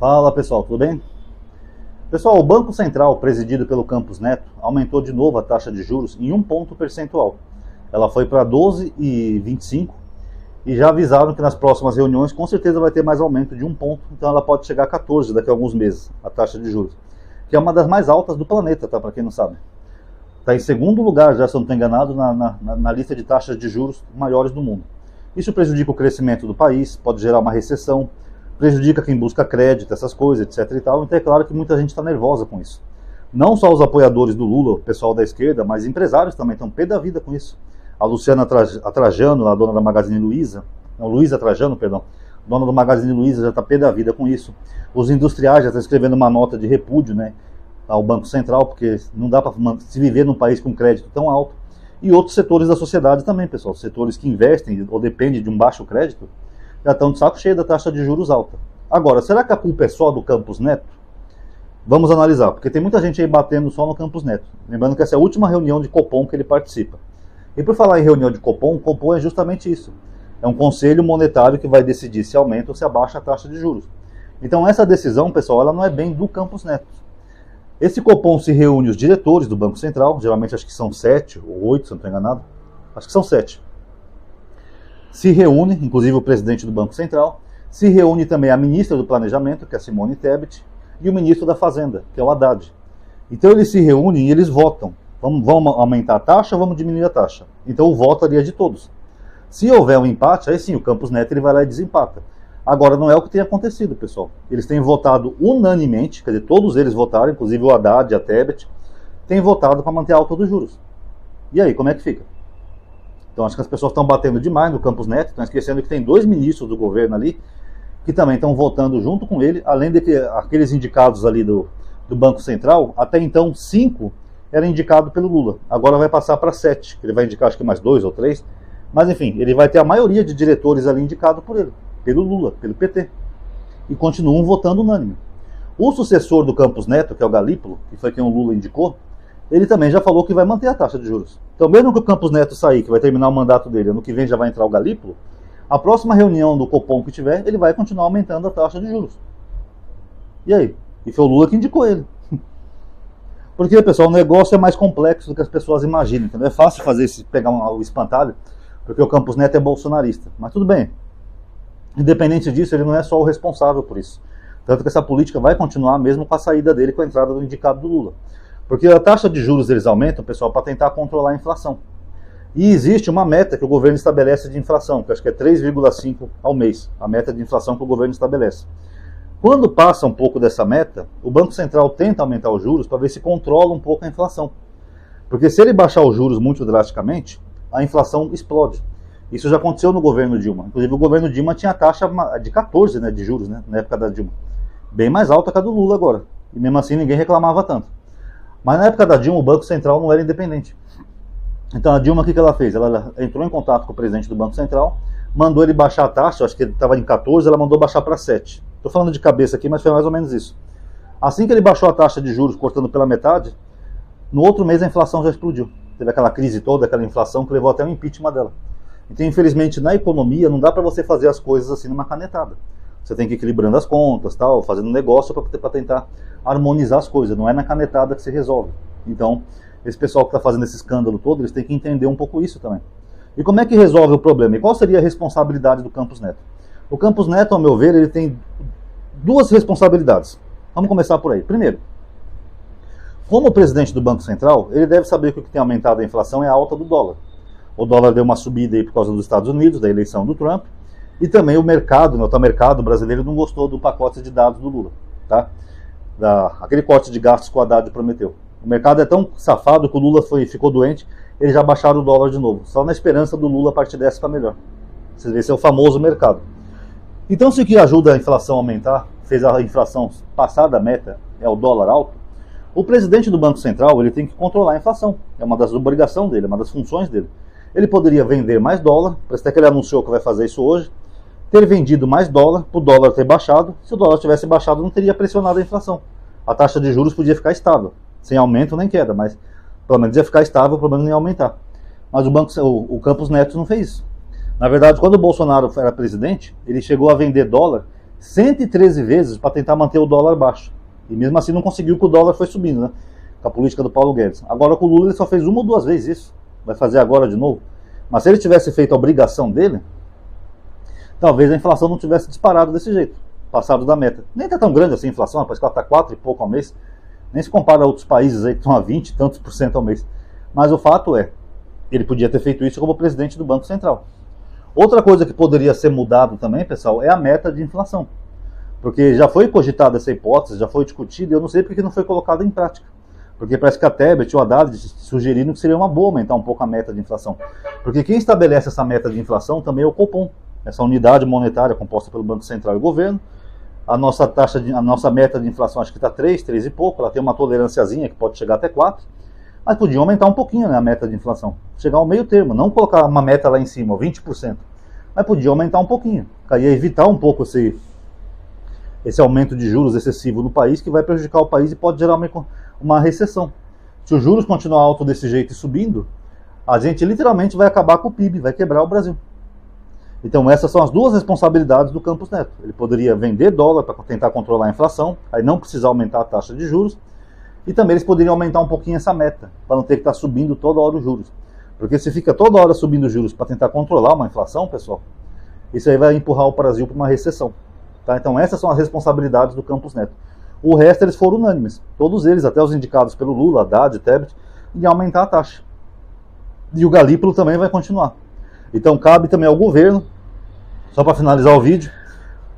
Fala pessoal, tudo bem? Pessoal, o Banco Central, presidido pelo Campos Neto, aumentou de novo a taxa de juros em 1 ponto percentual. Ela foi para 12,25 e já avisaram que nas próximas reuniões com certeza vai ter mais aumento de 1 ponto, então ela pode chegar a 14 daqui a alguns meses, a taxa de juros, que é uma das mais altas do planeta, tá? Para quem não sabe. Está em segundo lugar, já se eu não estou enganado, na lista de taxas de juros maiores do mundo. Isso prejudica o crescimento do país, pode gerar uma recessão, prejudica quem busca crédito, essas coisas, etc. e tal. Então é claro que muita gente está nervosa com isso. Não só os apoiadores do Lula, o pessoal da esquerda, mas empresários também estão pé da vida com isso. A Luciana Trajano, a dona da Magazine Luiza, não, Luiza Trajano, perdão, dona do Magazine Luiza já está pé da vida com isso. Os industriais já estão escrevendo uma nota de repúdio, né, ao Banco Central, porque não dá para se viver num país com crédito tão alto. E outros setores da sociedade também, pessoal, setores que investem ou dependem de um baixo crédito, já estão de saco cheio da taxa de juros alta. Agora, será que a culpa é só do Campos Neto? Vamos analisar, porque tem muita gente aí batendo só no Campos Neto. Lembrando que essa é a última reunião de Copom que ele participa. E por falar em reunião de Copom, Copom é justamente isso. É um conselho monetário que vai decidir se aumenta ou se abaixa a taxa de juros. Então essa decisão, pessoal, ela não é bem do Campos Neto. Esse Copom se reúne os diretores do Banco Central, geralmente acho que são 7 ou 8, se eu não estou enganado. Acho que são 7. Se reúne, inclusive o presidente do Banco Central, se reúne também a ministra do Planejamento, que é a Simone Tebet, e o ministro da Fazenda, que é o Haddad. Então eles se reúnem e eles votam. Vamos aumentar a taxa ou vamos diminuir a taxa? Então o voto ali é de todos. Se houver um empate, aí sim, o Campos Neto ele vai lá e desempata. Agora não é o que tem acontecido, pessoal. Eles têm votado unanimemente, quer dizer, todos eles votaram, inclusive o Haddad e a Tebet, têm votado para manter a alta dos juros. E aí, como é que fica? Então acho que as pessoas estão batendo demais no Campos Neto, estão esquecendo que tem 2 ministros do governo ali, que também estão votando junto com ele, além de que aqueles indicados ali do Banco Central, até então 5 eram indicados pelo Lula, agora vai passar para 7, ele vai indicar acho que mais 2 ou 3, mas enfim, ele vai ter a maioria de diretores ali indicados por ele, pelo Lula, pelo PT, e continuam votando unânime. O sucessor do Campos Neto, que é o Galípolo, que foi quem o Lula indicou, ele também já falou que vai manter a taxa de juros. Então mesmo que o Campos Neto sair, que vai terminar o mandato dele, ano que vem já vai entrar o Galípolo, a próxima reunião do Copom que tiver, ele vai continuar aumentando a taxa de juros. E aí? E foi o Lula que indicou ele. Porque, pessoal, o negócio é mais complexo do que as pessoas imaginam. Então é fácil pegar o espantalho, porque o Campos Neto é bolsonarista. Mas tudo bem. Independente disso, ele não é só o responsável por isso. Tanto que essa política vai continuar mesmo com a saída dele, com a entrada do indicado do Lula. Porque a taxa de juros eles aumentam, pessoal, para tentar controlar a inflação. E existe uma meta que o governo estabelece de inflação, que acho que é 3,5 ao mês, a meta de inflação que o governo estabelece. Quando passa um pouco dessa meta, o Banco Central tenta aumentar os juros para ver se controla um pouco a inflação. Porque se ele baixar os juros muito drasticamente, a inflação explode. Isso já aconteceu no governo Dilma. Inclusive o governo Dilma tinha a taxa de 14, né, de juros, né, na época da Dilma. Bem mais alta que a do Lula agora. E mesmo assim ninguém reclamava tanto. Mas na época da Dilma, o Banco Central não era independente. Então a Dilma, o que ela fez? Ela entrou em contato com o presidente do Banco Central, mandou ele baixar a taxa, acho que ele estava em 14, ela mandou baixar para 7. Estou falando de cabeça aqui, mas foi mais ou menos isso. Assim que ele baixou a taxa de juros, cortando pela metade, no outro mês a inflação já explodiu. Teve aquela crise toda, aquela inflação que levou até o impeachment dela. Então, infelizmente, na economia, não dá para você fazer as coisas assim numa canetada. Você tem que ir equilibrando as contas, tal, fazendo negócio para tentar harmonizar as coisas. Não é na canetada que se resolve. Então, esse pessoal que está fazendo esse escândalo todo, eles têm que entender um pouco isso também. E como é que resolve o problema? E qual seria a responsabilidade do Campos Neto? O Campos Neto, ao meu ver, ele tem 2 responsabilidades. Vamos começar por aí. Primeiro, como presidente do Banco Central, ele deve saber que o que tem aumentado a inflação é a alta do dólar. O dólar deu uma subida aí por causa dos Estados Unidos, da eleição do Trump, e também o mercado, o mercado brasileiro não gostou do pacote de dados do Lula, tá? Aquele corte de gastos que o Haddad prometeu. O mercado é tão safado que o Lula ficou doente, eles já baixaram o dólar de novo, só na esperança do Lula a partir dessa ficar melhor. Esse é o famoso mercado. Então, se o que ajuda a inflação a aumentar, fez a inflação passar da meta, é o dólar alto, o presidente do Banco Central ele tem que controlar a inflação. É uma das obrigações dele, é uma das funções dele. Ele poderia vender mais dólar, parece até que ele anunciou que vai fazer isso hoje, ter vendido mais dólar, para o dólar ter baixado. Se o dólar tivesse baixado, não teria pressionado a inflação. A taxa de juros podia ficar estável, sem aumento nem queda, mas pelo menos ia ficar estável, o problema não ia aumentar. Mas o Campos Neto não fez isso. Na verdade, quando o Bolsonaro era presidente, ele chegou a vender dólar 113 vezes para tentar manter o dólar baixo. E mesmo assim não conseguiu, que o dólar foi subindo, né? Com a política do Paulo Guedes. Agora com o Lula ele só fez uma ou duas vezes isso. Vai fazer agora de novo. Mas se ele tivesse feito a obrigação dele, talvez a inflação não tivesse disparado desse jeito, passado da meta. Nem está tão grande assim a inflação, parece que ela está 4 e pouco ao mês. Nem se compara a outros países aí que estão a 20 e tantos por cento ao mês. Mas o fato é, ele podia ter feito isso como presidente do Banco Central. Outra coisa que poderia ser mudado também, pessoal, é a meta de inflação. Porque já foi cogitada essa hipótese, já foi discutida, e eu não sei porque não foi colocada em prática. Porque parece que a Tebet e o Haddad sugeriram que seria uma boa aumentar um pouco a meta de inflação. Porque quem estabelece essa meta de inflação também é o Copom, essa unidade monetária composta pelo Banco Central e o governo. A nossa meta de inflação acho que está 3 e pouco, ela tem uma tolerânciazinha que pode chegar até 4, mas podia aumentar um pouquinho, né, a meta de inflação, chegar ao meio termo, não colocar uma meta lá em cima, 20%, mas podia aumentar um pouquinho, ia evitar um pouco esse aumento de juros excessivo no país, que vai prejudicar o país e pode gerar uma recessão. Se os juros continuar alto desse jeito e subindo, a gente literalmente vai acabar com o PIB, vai quebrar o Brasil. Então essas são as duas responsabilidades do Campos Neto. Ele poderia vender dólar para tentar controlar a inflação, aí não precisar aumentar a taxa de juros, e também eles poderiam aumentar um pouquinho essa meta, para não ter que estar subindo toda hora os juros. Porque se fica toda hora subindo os juros para tentar controlar uma inflação, pessoal, isso aí vai empurrar o Brasil para uma recessão. Tá? Então essas são as responsabilidades do Campos Neto. O resto eles foram unânimes, todos eles, até os indicados pelo Lula, Haddad, Tebet, em aumentar a taxa. E o Galípolo também vai continuar. Então cabe também ao governo, só para finalizar o vídeo,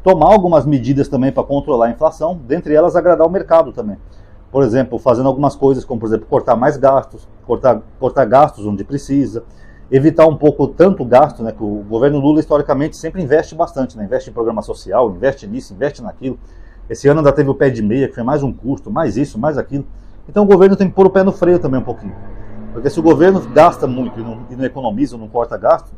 tomar algumas medidas também para controlar a inflação, dentre elas agradar o mercado também. Por exemplo, fazendo algumas coisas como, por exemplo, cortar mais gastos, cortar gastos onde precisa, evitar um pouco tanto gasto, né, que o governo Lula historicamente sempre investe bastante, né, investe em programa social, investe nisso, investe naquilo. Esse ano ainda teve o pé de meia, que foi mais um custo, mais isso, mais aquilo. Então o governo tem que pôr o pé no freio também um pouquinho. Porque se o governo gasta muito e não economiza, não corta gasto,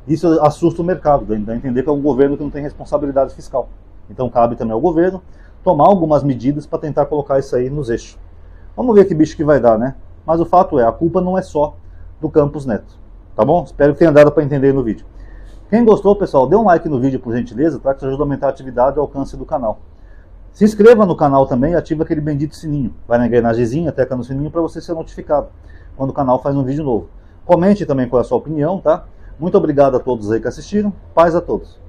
isso assusta o mercado, dá a entender que é um governo que não tem responsabilidade fiscal. Então cabe também ao governo tomar algumas medidas para tentar colocar isso aí nos eixos. Vamos ver que bicho que vai dar, né? Mas o fato é, a culpa não é só do Campos Neto. Tá bom? Espero que tenha dado para entender no vídeo. Quem gostou, pessoal, dê um like no vídeo, por gentileza, tá? Que isso ajuda a aumentar a atividade e o alcance do canal. Se inscreva no canal também e ative aquele bendito sininho. Vai na engrenagemzinha, teca no sininho para você ser notificado quando o canal faz um vídeo novo. Comente também qual é a sua opinião, tá? Muito obrigado a todos aí que assistiram. Paz a todos.